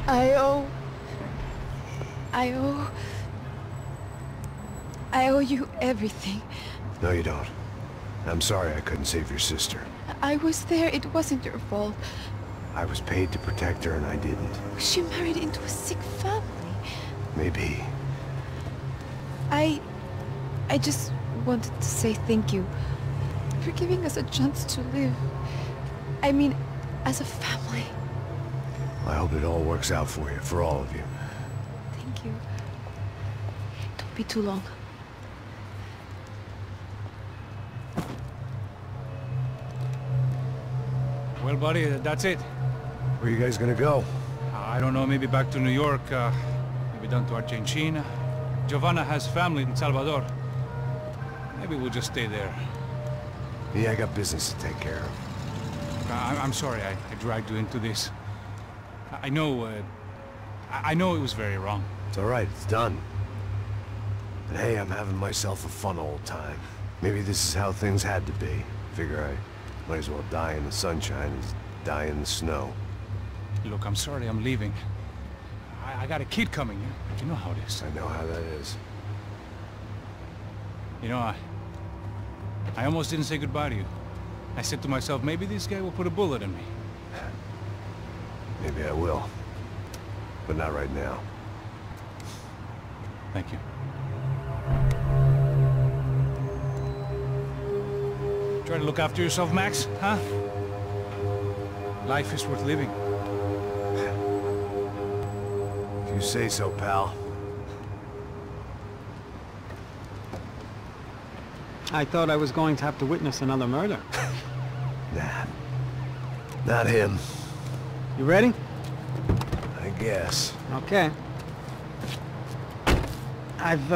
I owe... I owe you everything. No, you don't. I'm sorry I couldn't save your sister. I was there. It wasn't your fault. I was paid to protect her and I didn't. She married into a sick family. Maybe. I just wanted to say thank you for giving us a chance to live. I mean, as a family. I hope it all works out for you, for all of you. Thank you. Don't be too long. Well, buddy, that's it. Where are you guys gonna go? I don't know, maybe back to New York, maybe down to Argentina. Giovanna has family in Salvador. Maybe we'll just stay there. Yeah, I got business to take care of. I'm sorry I dragged you into this. I know it was very wrong. It's alright, it's done. But hey, I'm having myself a fun old time. Maybe this is how things had to be. Figure I might as well die in the sunshine as die in the snow. Look, I'm sorry I'm leaving. I got a kid coming, you know how it is. I know how that is. You know, I almost didn't say goodbye to you. I said to myself, maybe this guy will put a bullet in me. Maybe I will. But not right now. Thank you. Try to look after yourself, Max, huh? Life is worth living. If you say so, pal. I thought I was going to have to witness another murder. Nah. Not him. You ready? I guess. Okay. I've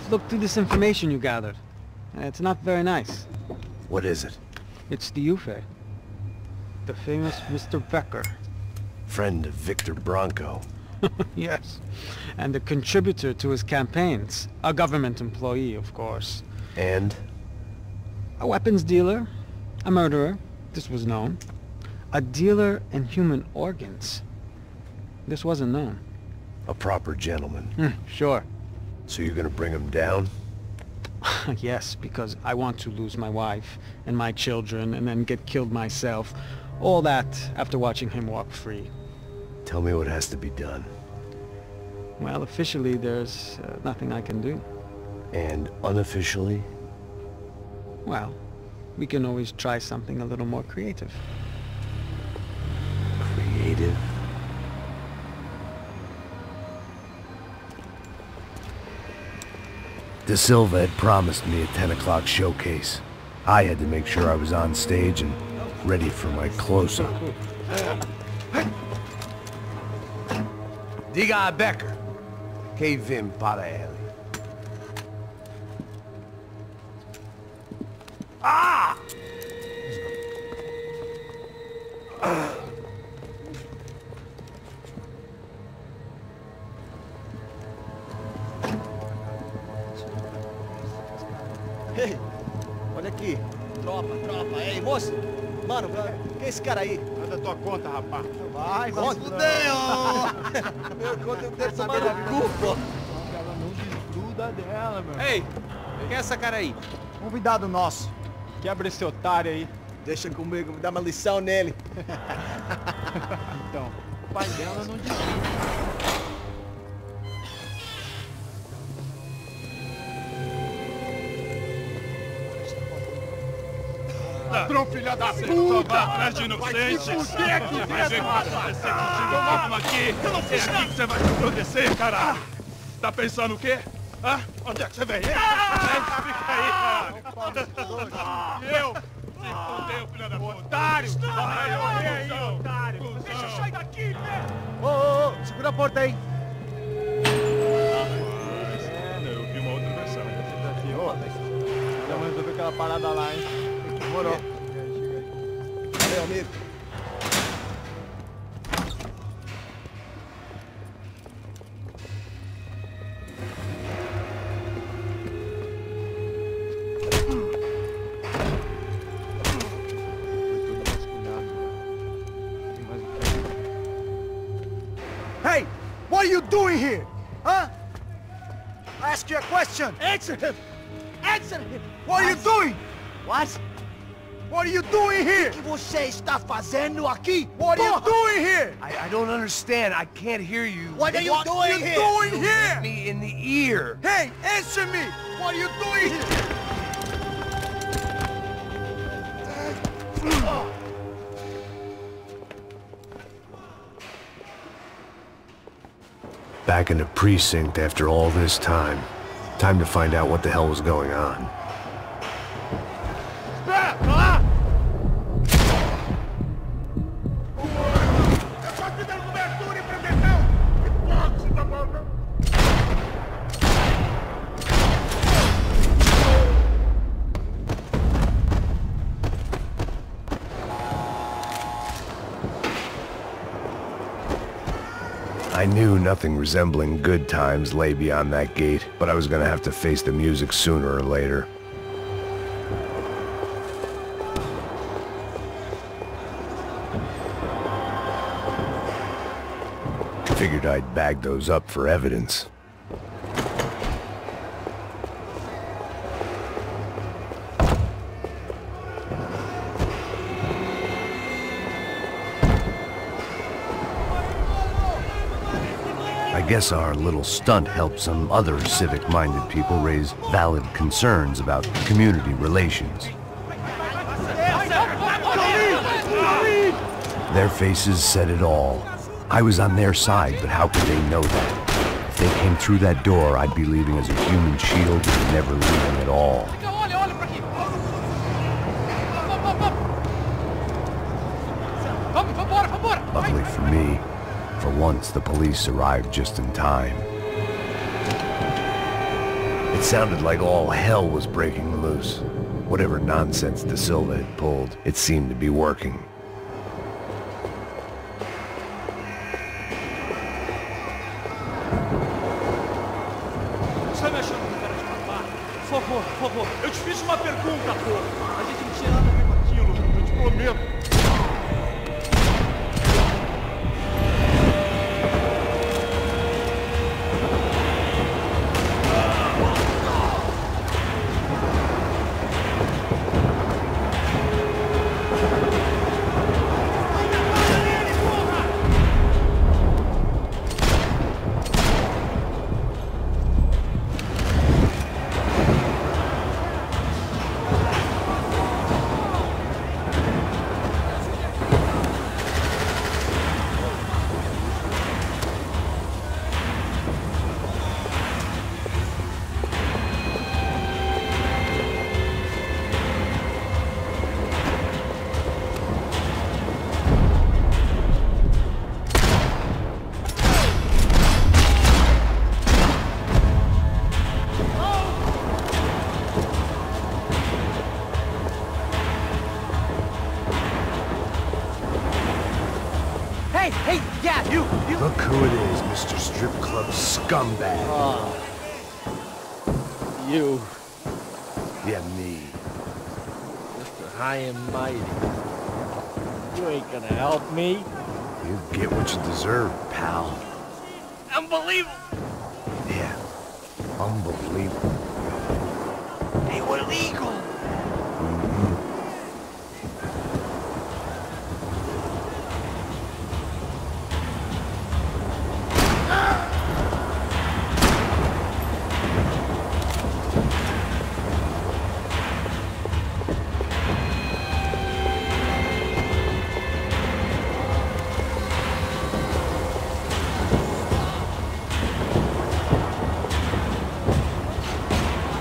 looked through this information you gathered. It's not very nice. What is it? It's the UFE. The famous Mr. Becker. Friend of Victor Bronco. Yes. And a contributor to his campaigns. A government employee, of course. And? A weapons dealer. A murderer. This was known. A dealer in human organs. This wasn't known. A proper gentleman. Sure. So you're gonna bring him down? Yes, because I want to lose my wife and my children and then get killed myself. All that after watching him walk free. Tell me what has to be done. Well, officially there's nothing I can do. And unofficially? Well, we can always try something a little more creative. Creative? De Silva had promised me a 10 o'clock showcase. I had to make sure I was on stage and ready for my close-up. Diga a Becker. Que vim para ele. Ah! Ei, olha aqui. Tropa. Ei, moço. Mano, quem é esse cara aí? Manda tua conta, rapaz. Vai se fuder, Meu conta eu quero saber da culpa. Ela não desgruda dela, meu. Ei, quem é essa cara aí? Convidado nosso. Quebra esse otário aí. Deixa comigo, me dá uma lição nele. Então, o pai dela não desgruda. Ladrão, filha da puta! Vai atrás de inocente! Vai ver o que vai acontecer contigo! Vamos aqui! É aqui que você vai se proteger, caralho! Tá pensando o quê? Hã? Onde é que você vem? Fica aí, caralho! Eu? Se fodeu, filha da puta! Otário! Vai morrer aí, otário! Deixa eu sair daqui, velho! Ô, segura a porta aí! Eu vi uma outra versão. Já mandou ver aquela parada lá, hein? Demorou. Valeu, amigo. Hey! What are you doing here? Huh? I ask you a question. Answer him! Answer him! What are you doing? What? What are you doing here? O que você está fazendo aqui? What are you doing here? I don't understand. I can't hear you. What are you doing here? What are you doing here? Hit me in the ear. Hey, answer me! What are you doing here? Back in the precinct after all this time. Time to find out what the hell was going on. I knew nothing resembling good times lay beyond that gate, but I was gonna have to face the music sooner or later. Figured I'd bag those up for evidence. I guess our little stunt helped some other civic-minded people raise valid concerns about community relations. Their faces said it all. I was on their side, but how could they know that? If they came through that door, I'd be leaving as a human shield and never leaving at all. Luckily for me, for once, the police arrived just in time. It sounded like all hell was breaking loose. Whatever nonsense De Silva had pulled, it seemed to be working. Por favor, eu te fiz uma pergunta, pô. A gente não tinha nada a ver com aquilo, eu te prometo. Hey, yeah, you! Look who it is, Mr. Strip Club Scumbag. You, Yeah, me. Mr. High and Mighty. You ain't gonna help me. You get what you deserve, pal. Unbelievable! Yeah, unbelievable. They were illegal!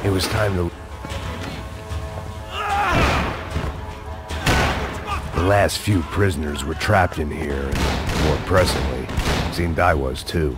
It was time to... The last few prisoners were trapped in here, and more pressingly, seemed I was too.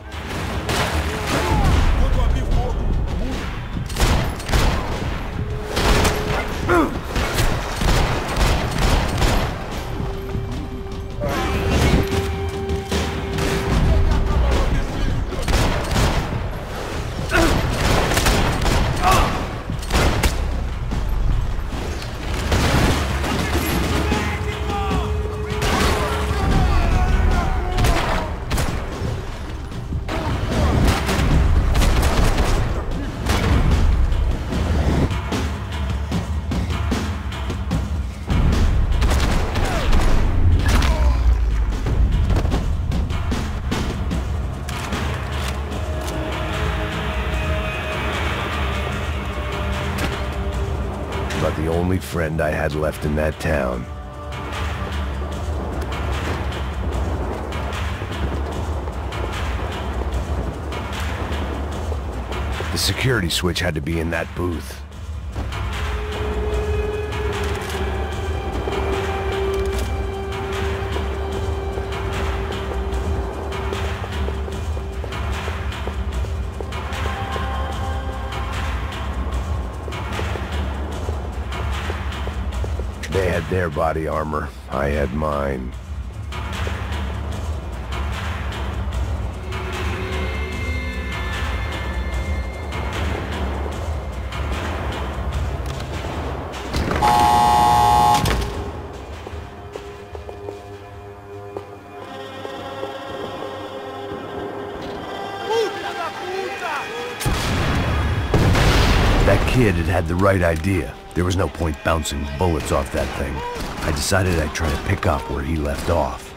only friend I had left in that town. The security switch had to be in that booth. They had their body armor. I had mine. That kid had the right idea. There was no point bouncing bullets off that thing. I decided I'd try to pick up where he left off.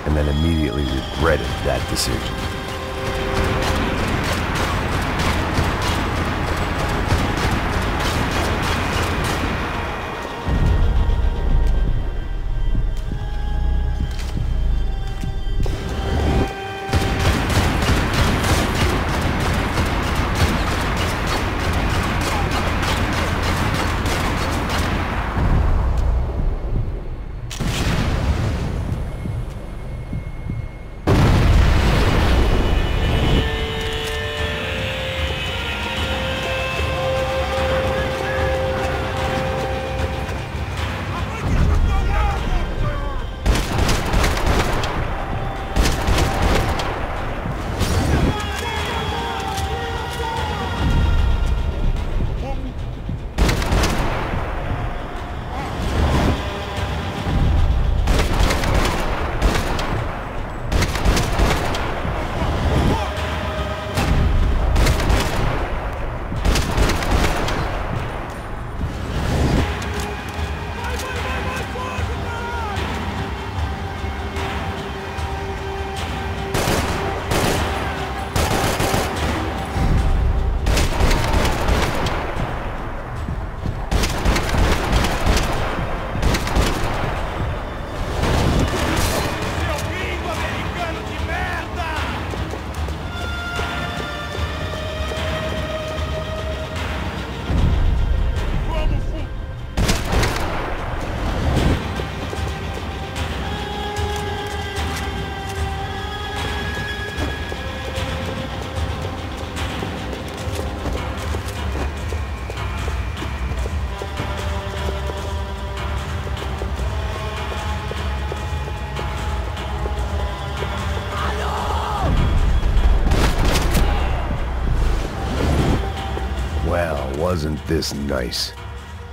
And then immediately regretted that decision. Wasn't this nice?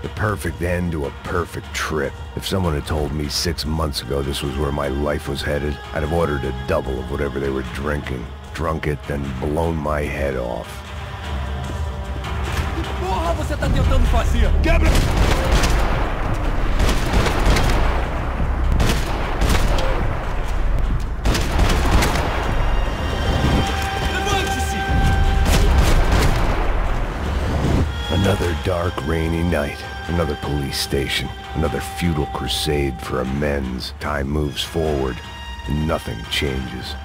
The perfect end to a perfect trip. If someone had told me 6 months ago this was where my life was headed, I'd have ordered a double of whatever they were drinking, drunk it, then blown my head off. Que porra você tá tentando fazer? Quebra! Another dark, rainy night. Another police station. Another futile crusade for amends. Time moves forward, and nothing changes.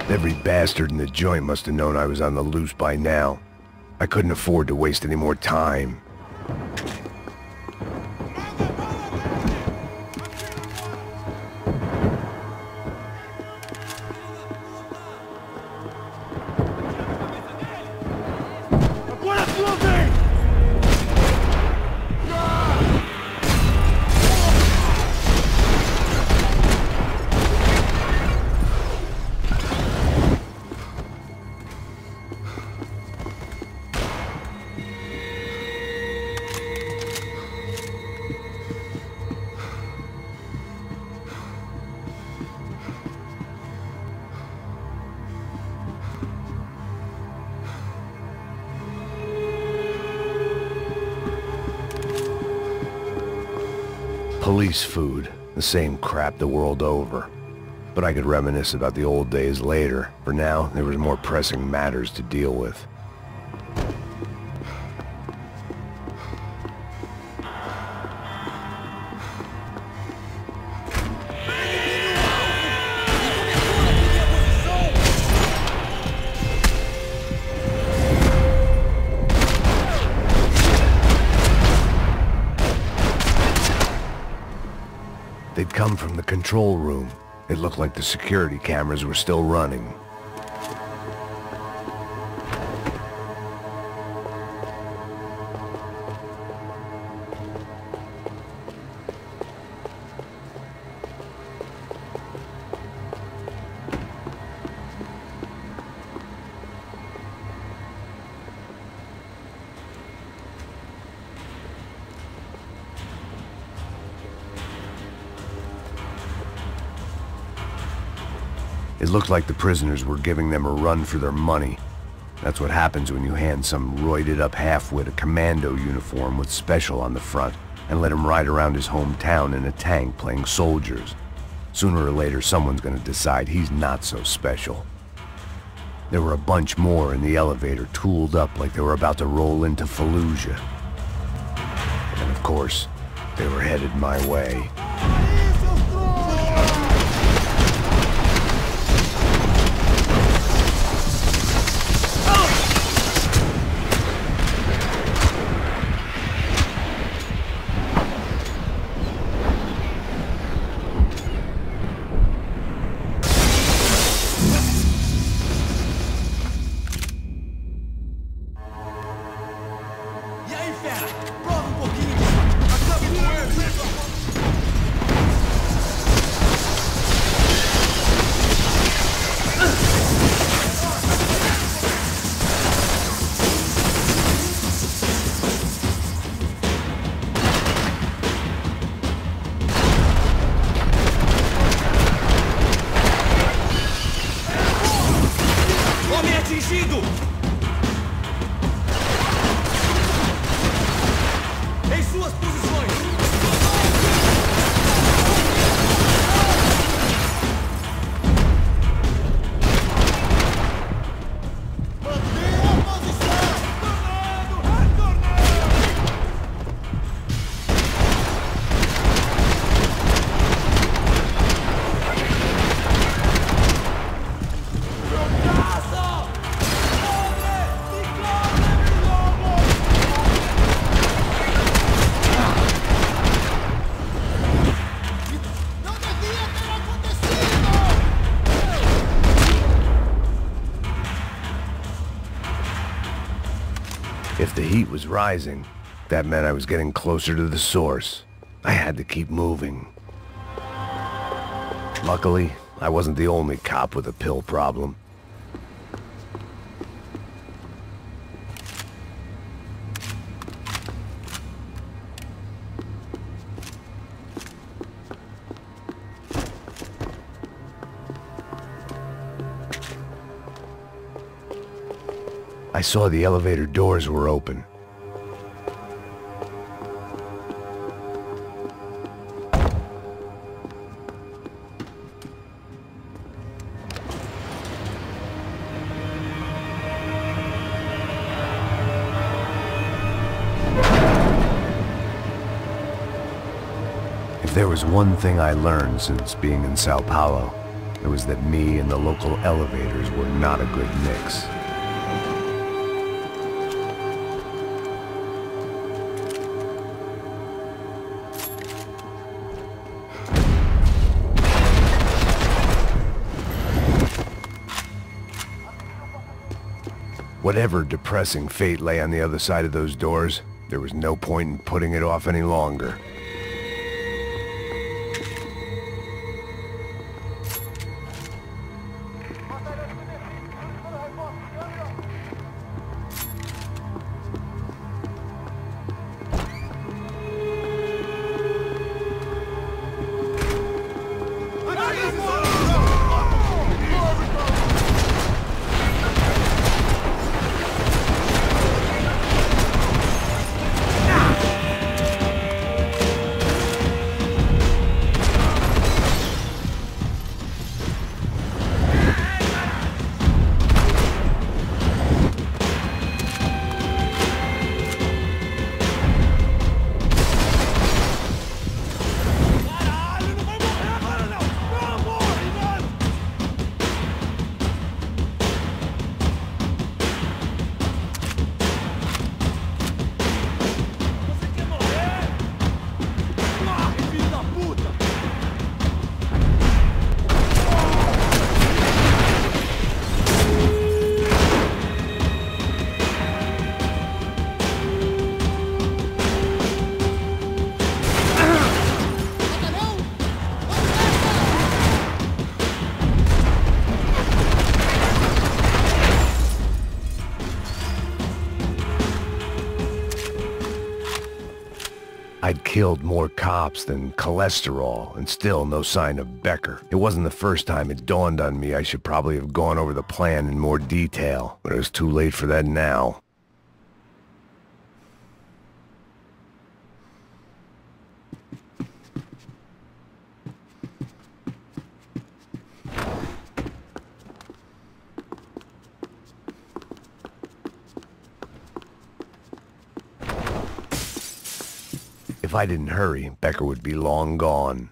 Every bastard in the joint must have known I was on the loose by now. I couldn't afford to waste any more time. Police food, the same crap the world over. But I could reminisce about the old days later. For now, there was more pressing matters to deal with. They'd come from the control room. It looked like the security cameras were still running. It looked like the prisoners were giving them a run for their money. That's what happens when you hand some roided-up halfwit a commando uniform with special on the front and let him ride around his hometown in a tank playing soldiers. Sooner or later, someone's gonna decide he's not so special. There were a bunch more in the elevator, tooled up like they were about to roll into Fallujah. And of course, they were headed my way. If the heat was rising, that meant I was getting closer to the source. I had to keep moving. Luckily, I wasn't the only cop with a pill problem. I saw the elevator doors were open. If there was one thing I learned since being in Sao Paulo, it was that me and the local elevators were not a good mix. Whatever depressing fate lay on the other side of those doors, there was no point in putting it off any longer. I'd killed more cops than cholesterol, and still no sign of Becker. It wasn't the first time it dawned on me I should probably have gone over the plan in more detail, but it was too late for that now. If I didn't hurry, Becker would be long gone.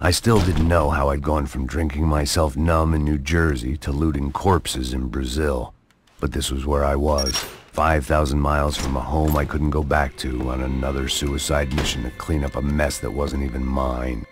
I still didn't know how I'd gone from drinking myself numb in New Jersey to looting corpses in Brazil. But this was where I was. 5,000 miles from a home I couldn't go back to, on another suicide mission to clean up a mess that wasn't even mine.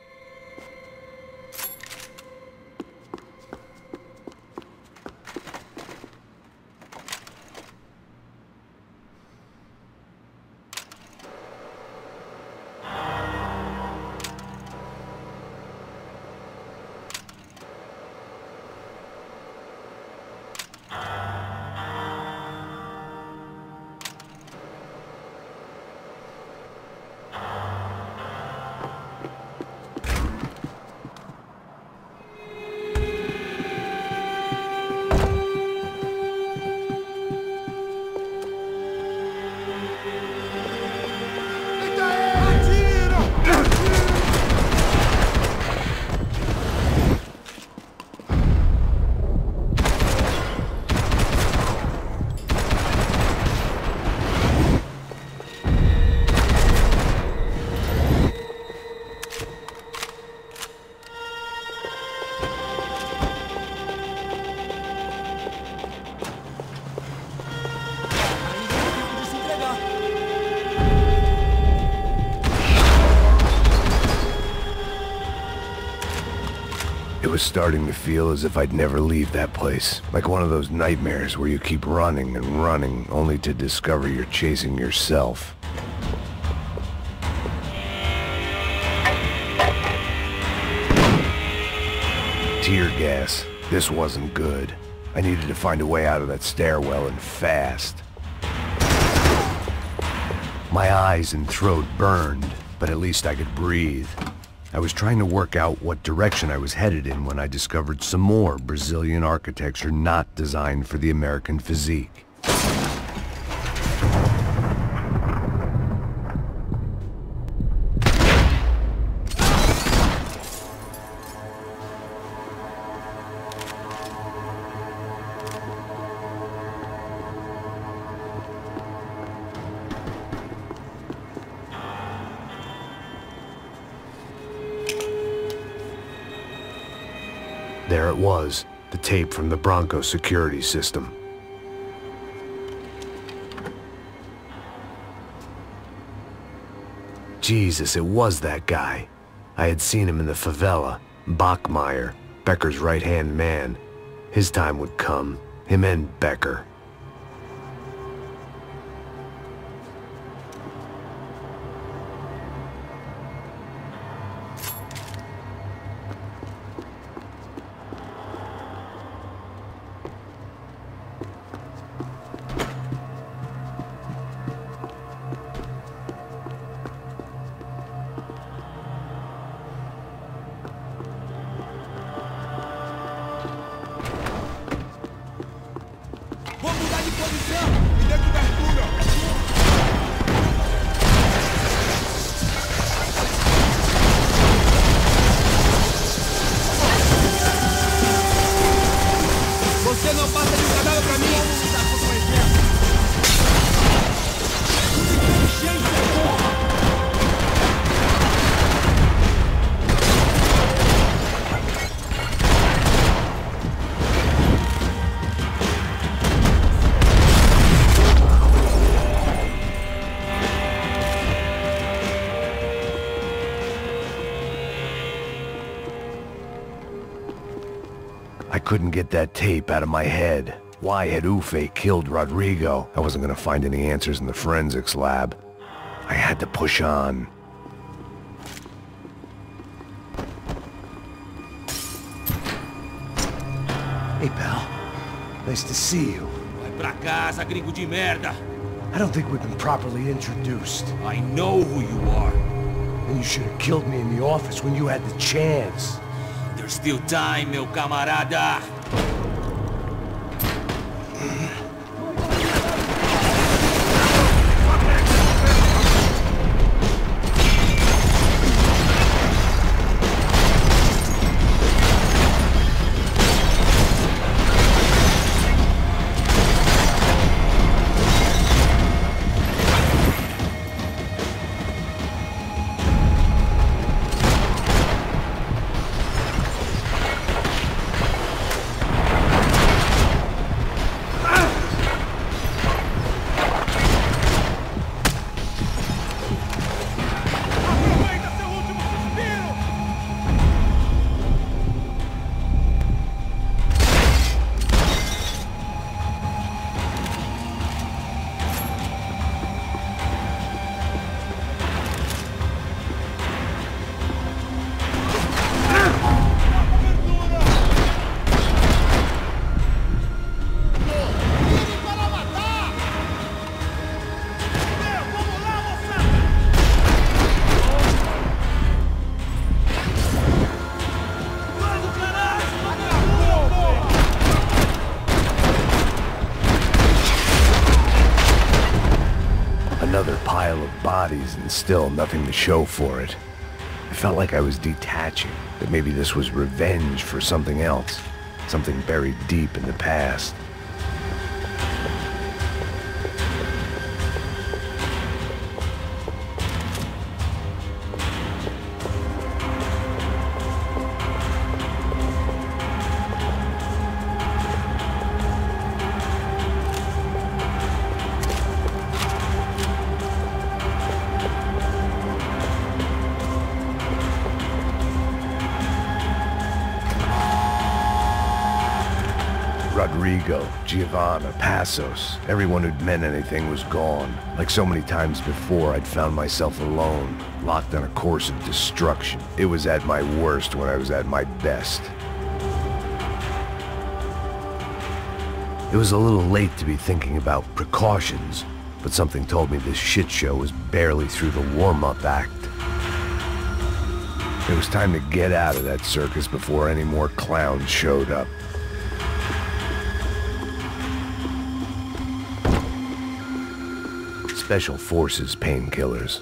It was starting to feel as if I'd never leave that place. Like one of those nightmares where you keep running and running, only to discover you're chasing yourself. Tear gas. This wasn't good. I needed to find a way out of that stairwell, and fast. My eyes and throat burned, but at least I could breathe. I was trying to work out what direction I was headed in when I discovered some more Brazilian architecture not designed for the American physique. There it was, the tape from the Bronco security system. Jesus, it was that guy. I had seen him in the favela. Bachmeyer, Becker's right-hand man. His time would come. Him and Becker. I couldn't get that tape out of my head. Why had Ufe killed Rodrigo? I wasn't gonna find any answers in the forensics lab. I had to push on. Hey, pal. Nice to see you. Vai pra casa, gringo de merda. I don't think we've been properly introduced. I know who you are. And you should have killed me in the office when you had the chance. There's still time, meu camarada. Another pile of bodies and still nothing to show for it. I felt like I was detaching, that maybe this was revenge for something else, something buried deep in the past. Rodrigo, Giovanna, Passos, everyone who'd meant anything was gone. Like so many times before, I'd found myself alone, locked on a course of destruction. It was at my worst when I was at my best. It was a little late to be thinking about precautions, but something told me this shit show was barely through the warm-up act. It was time to get out of that circus before any more clowns showed up. Special Forces painkillers.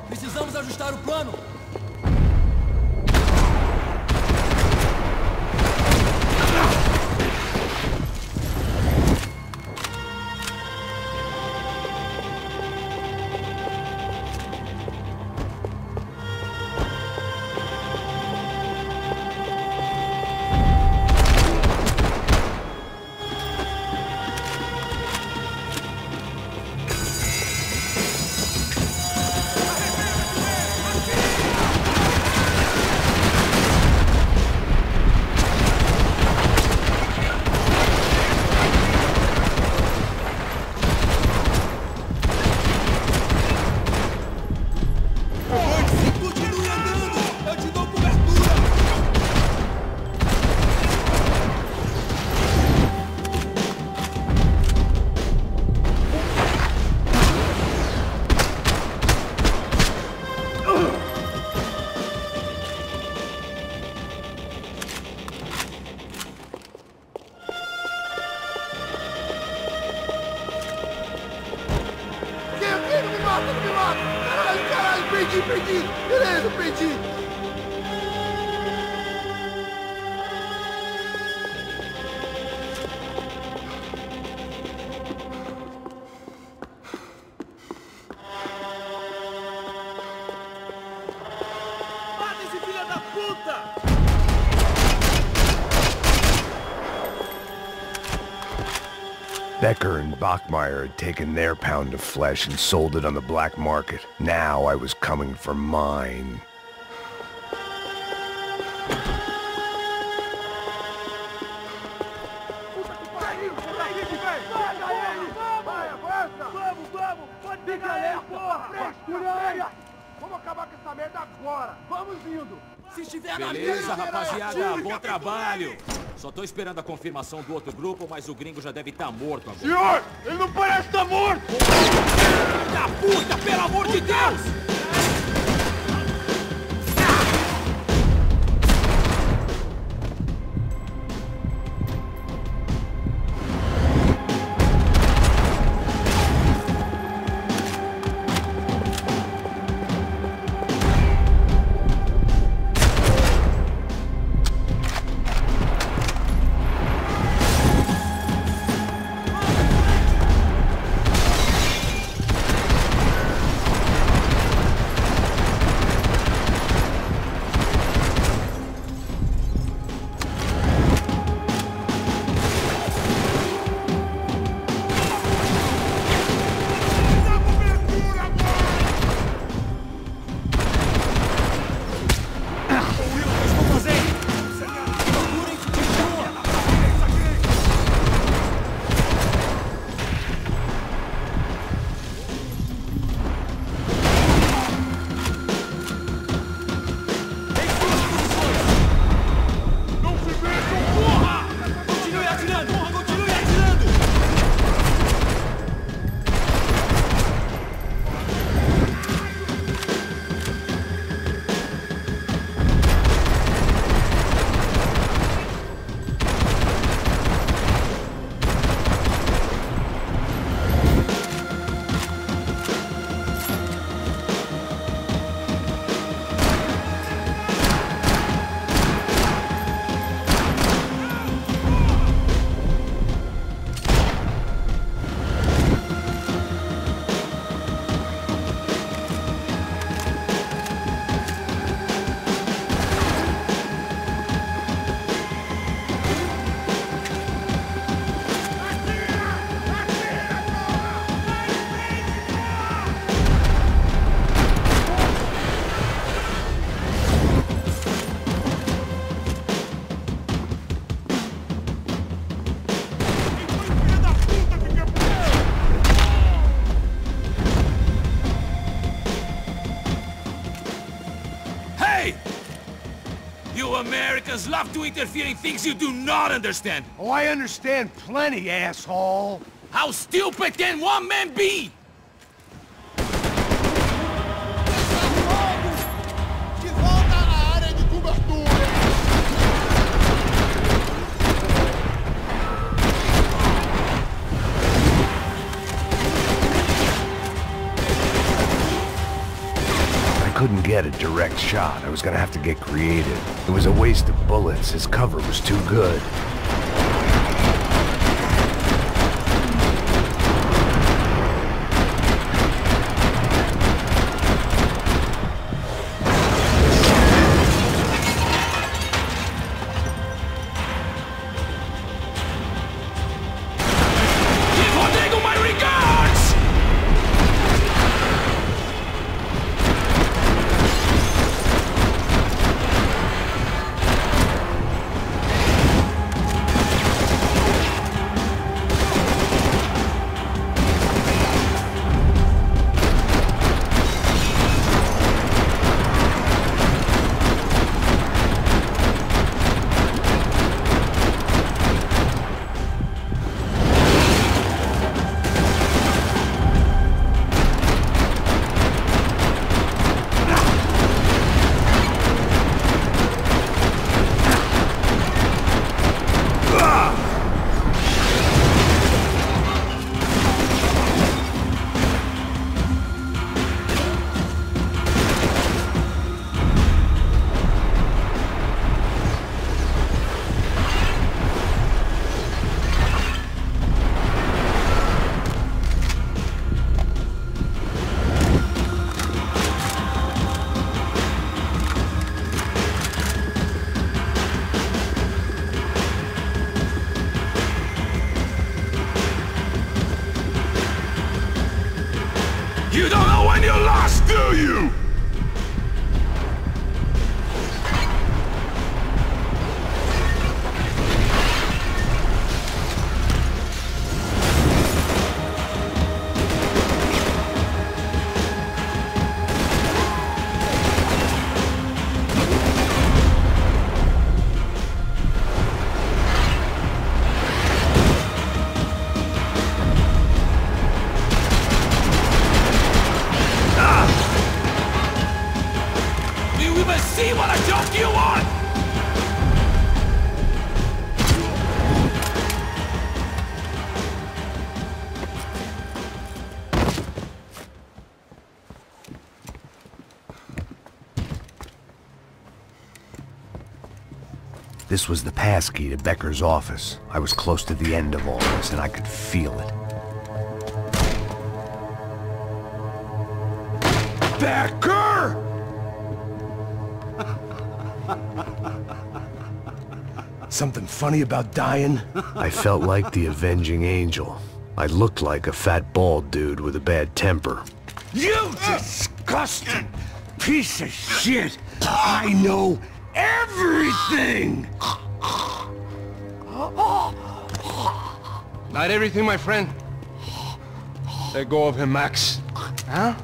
Precisamos ajustar o plano. perdi! Beleza, perdi! Mata esse filho da puta! Becker and Bachmeyer had taken their pound of flesh and sold it on the black market. Now I was coming for mine. Vamos acabar com essa merda agora! Vamos indo! Se estiver na beleza, rapaziada, bom trabalho. Só tô esperando a confirmação do outro grupo, mas o gringo já deve estar morto agora. Senhor! Ele não parece estar morto! Filho da puta, pelo amor de Deus! You Americans love to interfere in things you do not understand. Oh, I understand plenty, asshole. How stupid can one man be? De volta à área de cobertura! I couldn't get a direct shot. I was gonna have to get creative. It was a waste of bullets. His cover was too good. Give Rodrigo my regards! You don't know when you're lost, do you? See what a joke you are! This was the passkey to Becker's office. I was close to the end of all this, and I could feel it. Becker! Something funny about dying? I felt like the avenging angel. I looked like a fat bald dude with a bad temper. You disgusting piece of shit! I know everything! Not everything, my friend. Let go of him, Max. Huh?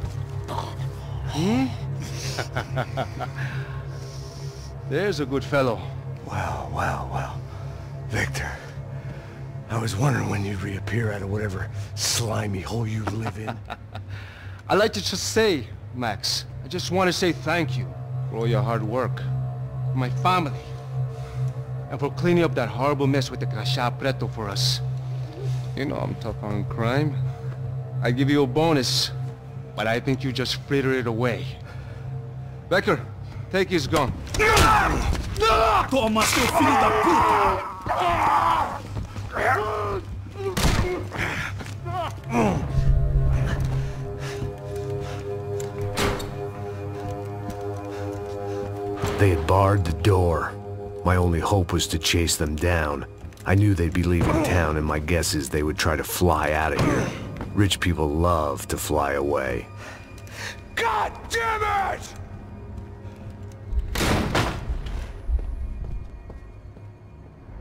There's a good fellow. Well, well, well. Victor, I was wondering when you'd reappear out of whatever slimy hole you live in. I'd like to just say, Max, I just want to say thank you for all your hard work, for my family, and for cleaning up that horrible mess with the Crachá Preto for us. You know I'm tough on crime. I give you a bonus, but I think you just fritter it away. Becker, take his gun. Toma, seu filho da puta! They had barred the door. My only hope was to chase them down. I knew they'd be leaving town, and my guess is they would try to fly out of here. Rich people love to fly away. God damn it!